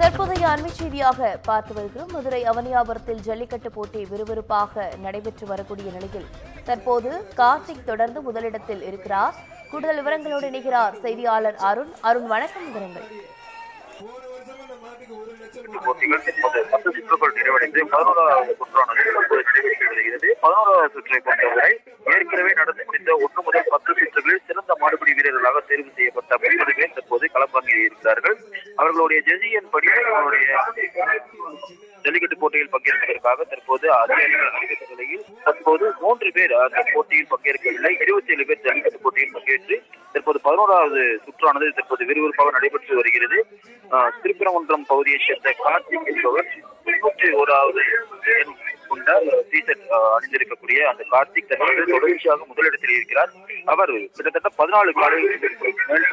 தற்போதைய அண்மை செய்தியாக பார்த்து வருகிறோம். மதுரை அவனியாபுரத்தில் ஜல்லிக்கட்டு போட்டி விறுவிறுப்பாக நடைபெற்று வரக்கூடிய நிலையில் தற்போது கார்த்திக் தொடர்ந்து முதலிடத்தில் இருக்கிறார். கூடுதல் விவரங்களோடு இணைகிறார் செய்தியாளர் அருண். வணக்கம். விவரங்கள். போட்டிகள் தற்போது 10 சுற்றுகள் நிறைவடைந்து 11வது சுற்றானது வருகிறது. 11வது சுற்றை பொறுத்தவரை ஏற்கனவே நடந்து முடிந்த 1 முதல் 10 சுற்றுகளில் சிறந்த மாடுபிடி வீரர்களாக தேர்வு செய்யப்பட்ட 30 பேர் தற்போது களப்பங்கி இருக்கிறார்கள். அவர்களுடைய ஜெர்சியின் படி அவர்களுடைய ஜல்லிக்கட்டு போட்டியில் பங்கேற்பதற்காக தற்போது அதிகாரிகள் அறிவித்த நிலையில் தற்போது 3 பேர் அந்த போட்டியில் பங்கேற்கவில்லை. 27 பேர் ஜல்லிக்கட்டு போட்டியில் பங்கேற்று தற்போது 11வது சுற்றானது தற்போது விறுவிறுப்பாக நடைபெற்று வருகிறது. திருப்பரங்குன்றம் பகுதியைச் சேர்ந்த கார்த்திக் என்பவர் 91வது எண் கொண்ட டீஷர்ட் அணிந்திருக்கக்கூடிய அந்த கார்த்திக் தற்போது தொடர்ச்சியாக முதலிடத்தில் இருக்கிறார். அவர் கிட்டத்தட்ட 14 காலைகளுக்கு மேல்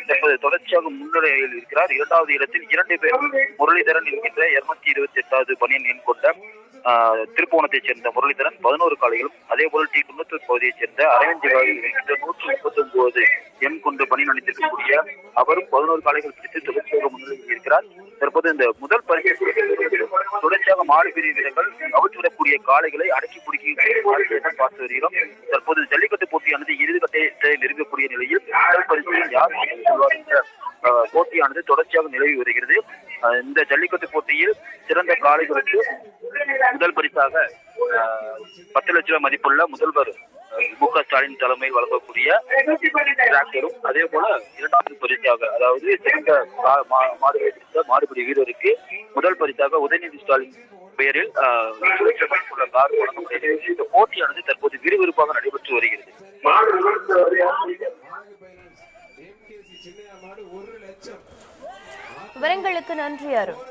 தற்போது தொடர்ச்சியாக முன்னிலையில் இருக்கிறார். 2வது இடத்தில் 2 பேர் முரளிதரன் என்கின்ற 228வது பணியன் எண் கொண்ட திருப்போணத்தைச் சேர்ந்த முரளிதரன் 11 காலைகளும், அதே போல டி குன்னத்தூர் பகுதியைச் சேர்ந்த அரவிந்த் 139 எண் கொண்டு பணி நடித்திருக்கக்கூடிய அவரும் 11 காலைகள் பிடித்து தொடர்ச்சியாக முன்னிலையில் இருக்கிறார். தற்போது இந்த முதல் பரிசு தொடர்ச்சியாக மாடு பிரிவு வீரர்கள் அவுற்றுவிடக்கூடிய காளைகளை அடக்கி பிடிக்க பார்த்து வருகிறோம். தற்போது ஜல்லிக்கட்டு போட்டியானது இறுதி கட்டத்தை நெருங்கக்கூடிய நிலையில் முதல் பரிசு யார் என்ற போட்டியானது தொடர்ச்சியாக நிலவி வருகிறது. இந்த ஜல்லிக்கட்டு போட்டியில் சிறந்த காளைகளுக்கு முதல் பரிசாக 10 லட்சம் ரூபாய் மதிப்புள்ள முதல்வர் மு.க. ஸ்டாலின் தலைமையில் வழங்கக்கூடிய டிராக்டரும், அதே போல 2வது பரிசாக அதாவது சிறந்த மாடுபிடி வீரருக்கு முதல் பரிசாக உதயநிதி ஸ்டாலின் பெயரில் உள்ள கார் வழங்கப்படுகிறது. இந்த போட்டியானது தற்போது விறுவிறுப்பாக நடைபெற்று வருகிறது. விவரங்களுக்கு நன்றி அருண்.